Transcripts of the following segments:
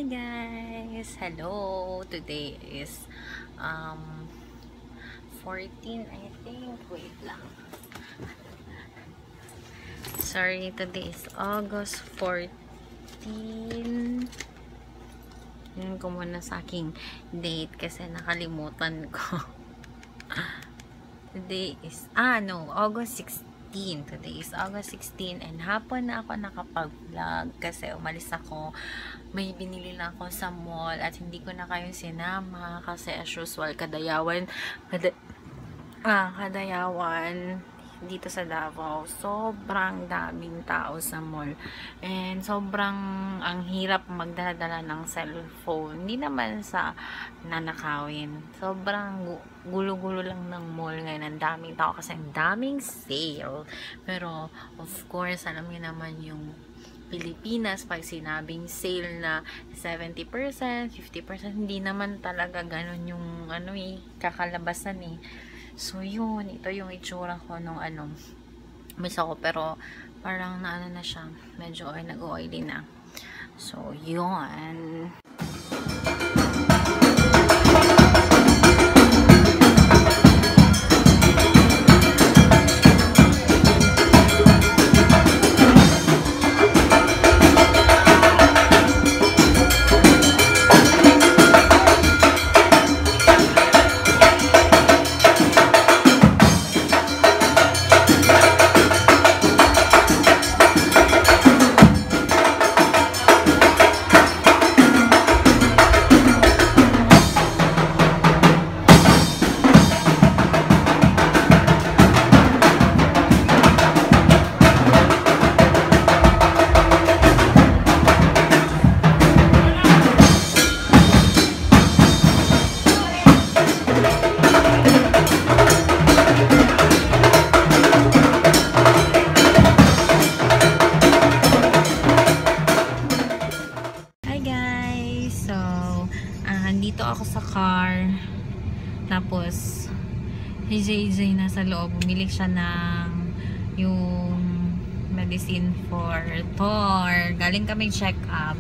Hi guys! Hello! Today is 14 I think. Wait lang. Sorry, today is August 14. Yun ko muna sa aking date kasi nakalimutan ko. Today is, August 16. Today is August 16 and hapon na ako nakapag-vlog kasi umalis ako. May binili lang ako sa mall at hindi ko na kayo sinama kasi as usual, kadayawan dito sa Davao. Sobrang daming tao sa mall. And sobrang ang hirap magdala ng cellphone. Hindi naman sa nanakawin. Sobrang gulo-gulo lang ng mall ngayon. Ang daming tao kasi ang daming sale. Pero of course, alam niyo naman yung Pilipinas, pag sinabing sale na 70%, 50%, hindi naman talaga ganun yung kakalabasan eh. So yun, ito yung itsura ko nung miss ako, pero parang na siya, medyo nag-oily na. So yun. Dito ako sa car, tapos si JJ nasa loob, bumili siya ng yung medicine for Thor. Galing kami check up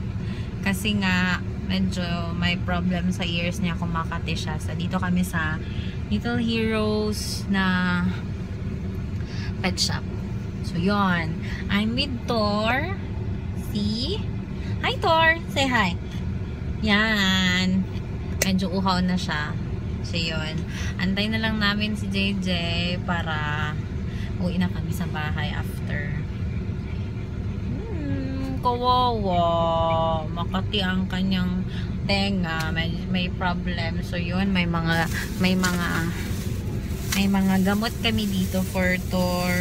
kasi nga medyo may problem sa ears niya, kumakati siya. So dito kami sa Little Heroes na pet shop. So yon, I'm with Thor. See? Hi Thor! Say hi! Yan, medyo uhaw na siya. So yun, antay na lang namin si JJ para uwi na kami sa bahay after. Kawawa, makati ang kanyang tenga, may problem. So yun, may mga gamot kami dito for Thor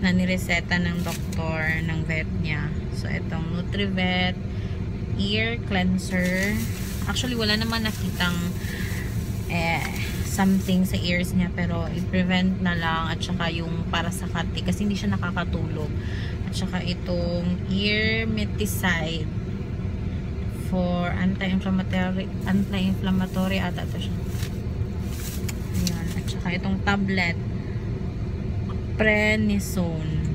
na nireseta ng doktor ng vet niya. So itong Nutrivet ear cleanser. Actually wala naman nakitang something sa ears niya, pero i-prevent na lang, at saka yung para sa kati kasi hindi siya nakakatulog, at saka itong ear meticide for anti-inflammatory ata ito siya. Ayan, at saka itong tablet prednisone.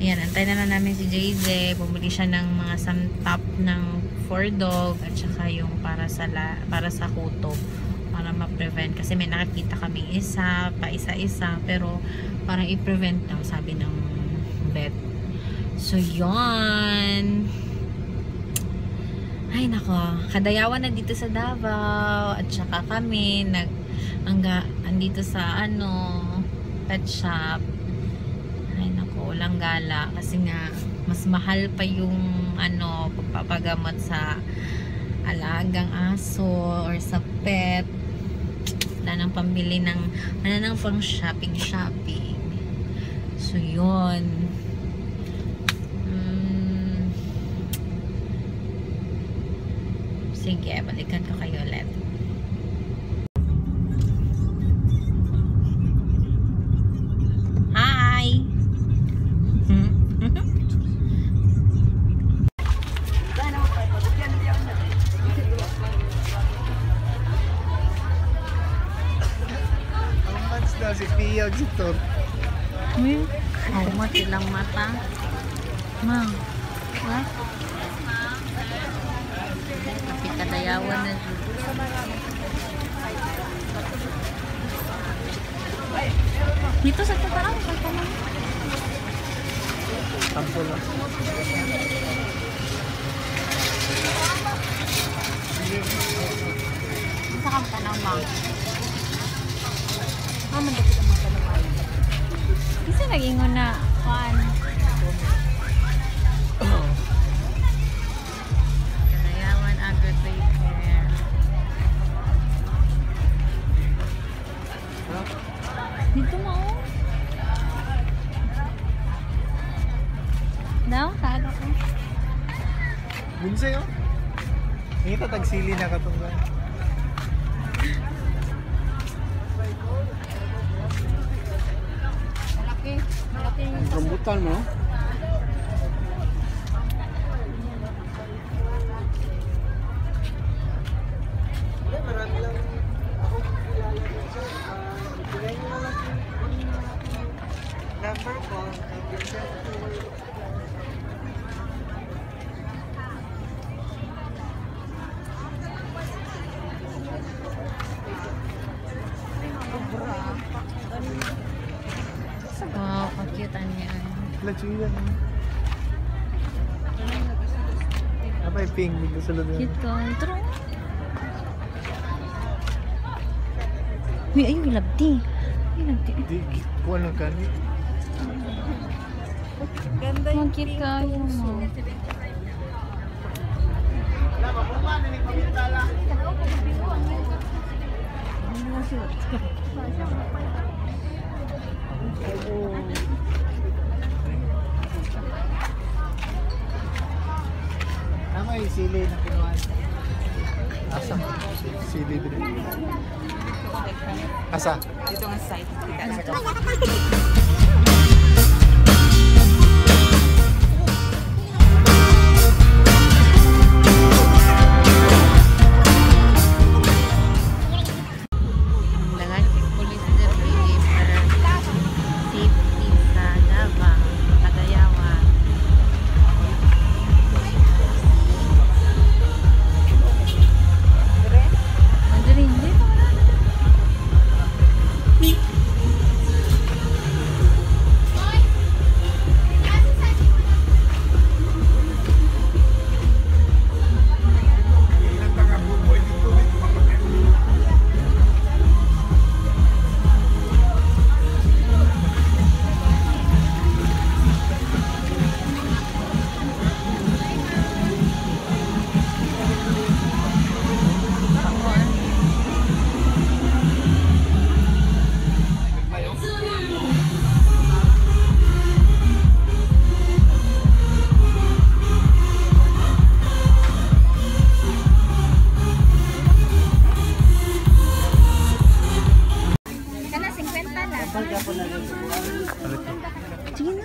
Ayan, antay na lang namin si JJ. Bumili siya ng mga santap ng for dog at saka yung para sa kuto, para ma-prevent. Kasi may nakakita kaming isa pero parang i-prevent daw, sabi ng vet. So, yun. Ay, nako. Kadayawan na dito sa Davao. At saka kami andito sa pet shop. Walang gala kasi nga mas mahal pa yung pagpapagamot sa alagang aso or sa pet. Wala nang pambili wala nang pang shopping. So yun, sige, balikan ko kayo ulit. Si Pia gitu. Kumot silang mata. Ma'am. Ha? Kadayawan na. Dito sa tataan, sa tamaan. Tampo lang. Isa kang tanong, ma'am. Mandapit ang mga tanong. Isa nag-ingon na, kuan. Kadayawan Agri-Care. Dito mo, oh. Daw, tago ko. Bunsay, oh. Ngita tagsili na katunggan. Malaki. Rambutan mo. Marami lang ako kilala din siya. Bigay nyo na lang number ko. Wow, cute niya. Lachiyan. Apa yung pink dito sa loob? Cute ka. Ito rin. Uy, ayun, ilabdi. Di, kuha lang ka. Ganda yung cute ka. Ayun mo. Tama yung sili na kinuha. Asa? Sili din. Asa? Dito nga side. Lagan police diri para safety sa Davao, Cagayawan. Madali, hindi pa wala. Sige na.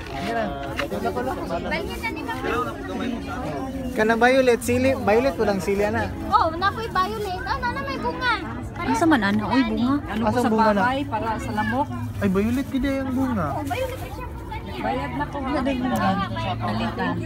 Kana violet sili, violet po lang sili ana. Oh, nakoy violet. Ano na may bunga? Asa man ana? Uy, bunga. Ano ko Asang sa bunga na? bahay para sa lamok. Ay violet kida yung bunga. Oh, violet ay siya bunga niya. Bayad na ko. Balikan.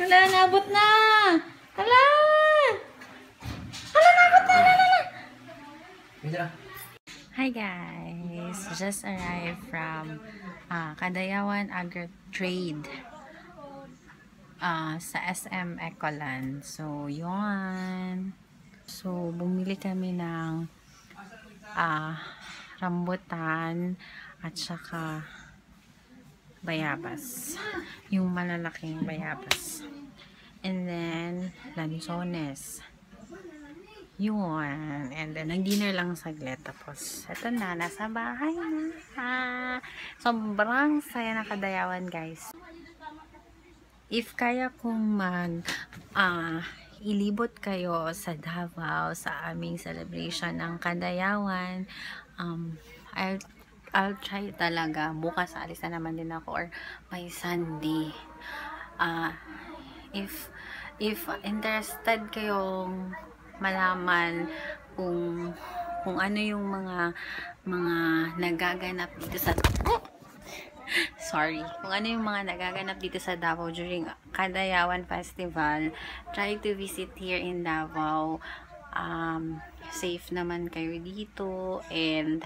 Hala, nabot na! Hala! Hala, nabot na! Hala! Hi guys! Just arrived from Kadayawan Agri-Trade sa SM Ecoland. So, yun. So, bumili kami ng rambutan at saka bayabas. Yung malalaking bayabas. And then, lanzones. Yun. And then, nag-dinner lang saglit. Tapos, eto na. Nasa bahay na. Sobrang saya na Kadayawan, guys. If kaya kong ilibot kayo sa Davao, sa aming celebration ng Kadayawan, I'll try talaga. Bukas alis na naman din ako or by Sunday. If interested kayong malaman kung ano yung mga nagaganap dito sa kung ano yung mga nagaganap dito sa Davao during Kadayawan Festival, try to visit here in Davao. Safe naman kayo dito and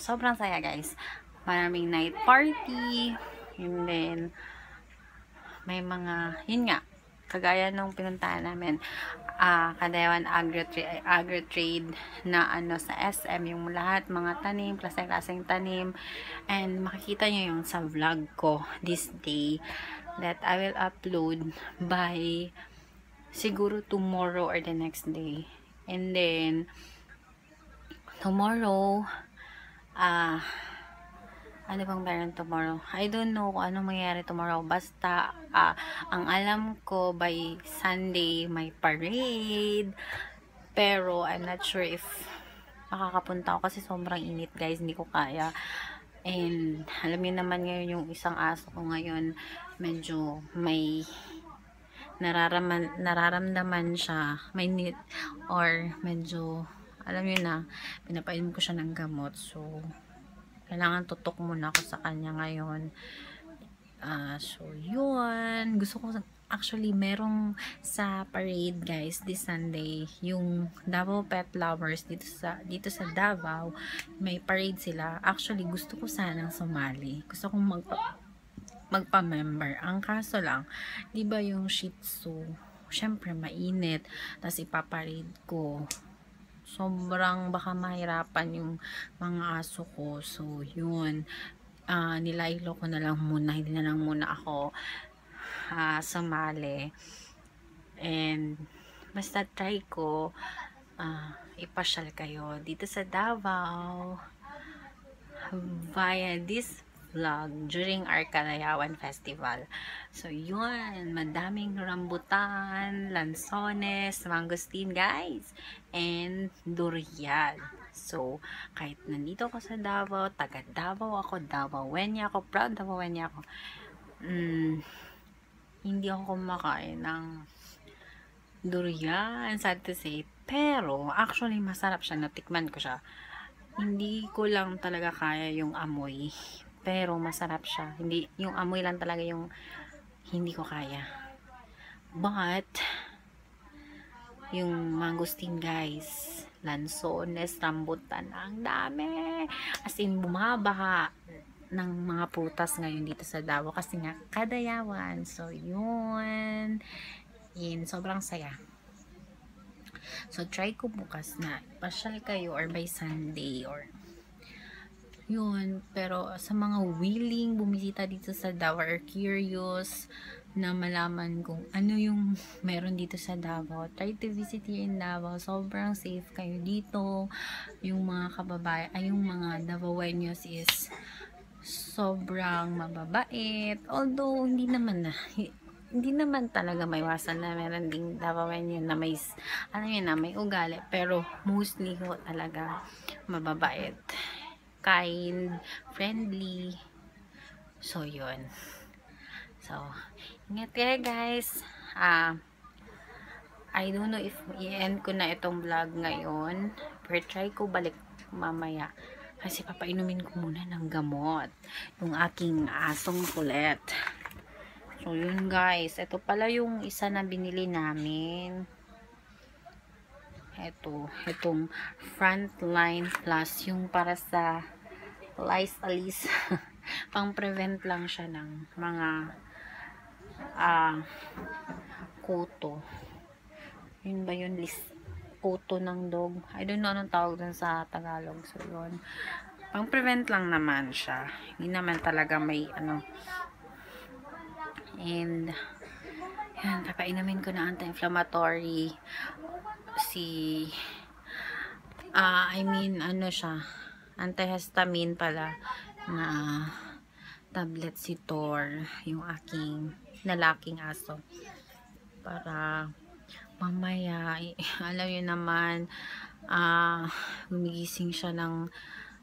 sobrang saya guys. Maraming night party and then may mga, yun nga, kagaya nung pinuntahan namin Kadayawan Agri-Trade na sa SM, yung lahat mga tanim, klaseng-klaseng tanim, and makikita nyo yung sa vlog ko this day that I will upload by siguro tomorrow or the next day. And then tomorrow ano bang meron tomorrow? I don't know kung anong mangyayari tomorrow. Basta, ang alam ko, by Sunday, may parade. Pero, I'm not sure if makakapunta ako kasi sobrang init, guys. Hindi ko kaya. And, alam niyo naman ngayon yung isang aso ko ngayon, medyo may nararamdaman siya. May need or medyo, alam niyo na, pinapainom ko siya ng gamot. So, kailangan tutok muna ako sa kanya ngayon. So, yun. Gusto ko, actually, merong sa parade, guys, this Sunday, yung Davao Pet Lovers dito sa Davao, may parade sila. Actually, gusto ko sanang sumali. Gusto kong magpa-member. Ang kaso lang, di ba yung Shih Tzu, syempre, mainit. Tapos, ipaparade ko. Sobrang baka mahirapan yung mga aso ko. So, yun. Nilaylo ko na lang muna. Hindi na lang muna ako sumali. And, basta try ko ipasyal kayo dito sa Davao via this vlog during our Kadayawan Festival. So, yun. Madaming rambutan, lanzones, mangosteen, guys. And durian. So, kahit nandito ako sa Davao, taga Davao ako, Davaoeña ako, proud Davaoeña ako, hindi ako kumakain ng durian, sad to say. Pero, actually, masarap siya. Natikman ko siya. Hindi ko lang talaga kaya yung amoy. Pero, masarap siya. Hindi, yung amoy lang talaga yung hindi ko kaya. But, yung mangosteen, guys, lanzones, rambutan, ang dami. As in, bumabaha ng mga prutas ngayon dito sa Davao kasi nga Kadayawan. So, yun. Sobrang saya. So, try ko bukas na pasyal kayo or by Sunday or yun. Pero, sa mga willing bumisita dito sa Davao or curious na malaman kung ano yung meron dito sa Davao, try to visit here in Davao. Sobrang safe kayo dito. Yung mga kababayan, yung mga Davaoeños is sobrang mababait. Although, hindi naman talaga maiwasan na meron ding Davaoeño na may, may ugali. Pero, mostly ho talaga mababait. Kind, friendly. So, yun. So, ingat kayo guys. I don't know if i-end ko na itong vlog ngayon. Pero try ko balik mamaya. Kasi papainumin ko muna ng gamot. Yung aking asong kulit. So, yun guys. Ito pala yung isa na binili namin. Itong Frontline Plus. Yung para sa lice alis. Pang-prevent lang siya ng mga kuto. Yun ba yun? Kuto ng dog. I don't know anong tawag dun sa Tagalog. So, yun. Pang-prevent lang naman siya. Hindi naman talaga may ano. And, yan, papainumin ko na anti-inflammatory. Ano siya, antihistamine pala na tablet si Thor, yung aking lalaking aso. Para mamaya, alam yun naman, gumigising siya ng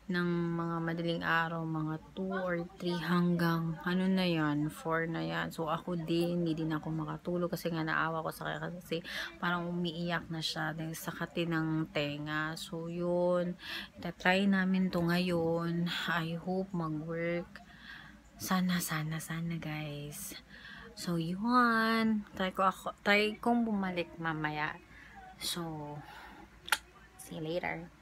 mga madaling araw, mga 2 or 3 hanggang ano na yan, 4 na yan. So ako din, hindi din ako makatulog kasi nga naawa ko sa kanya kasi parang umiiyak na siya dahil sa kati ng tenga. So yun, itatry namin to ngayon. I hope mag-work. Sana guys. So yun, try kong bumalik mamaya. So see you later.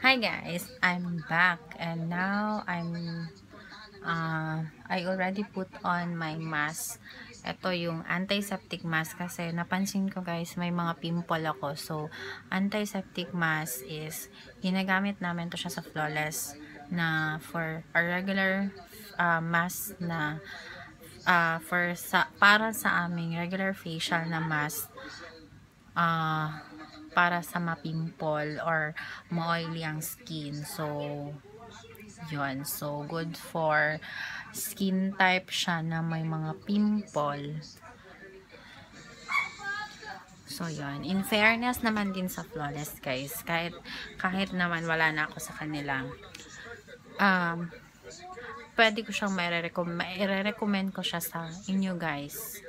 Hi guys, I'm back and now I already put on my mask. Ito yung antiseptic mask kasi napansin ko guys may mga pimple ako. So antiseptic mask is ginagamit namin to siya sa Flawless na for a regular mask na para sa aming regular facial na mask. Para sa ma-pimple or ma-oily ang skin. So, yun. So, good for skin type siya na may mga pimple. So, yun. In fairness naman din sa Flawless, guys. Kahit naman wala na ako sa kanila. Pwede ko siyang i-recommend ko siya sa inyo, guys.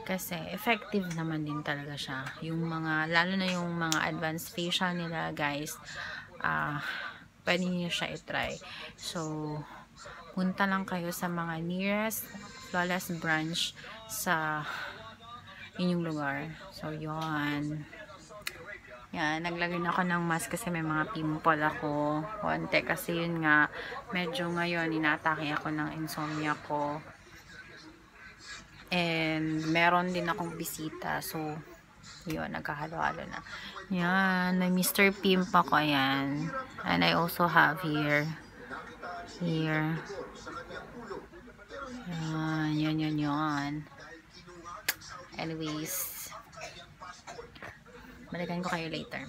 Kasi effective naman din talaga siya. Yung mga, lalo na yung mga advanced facial nila guys, pwede niyo siya i-try. So, punta lang kayo sa mga nearest Flawless branch sa inyong lugar. So, yun. Yan, naglagay na ako ng mask kasi may mga pimple ako. Konti kasi yun nga, medyo ngayon inatake ako ng insomnia ko. And meron din akong bisita. So, yun, nagkahalo-halo na. Yan, may Mr. Pimp ako, ayan. And I also have here. Yan. Anyways, balikan ko kayo later.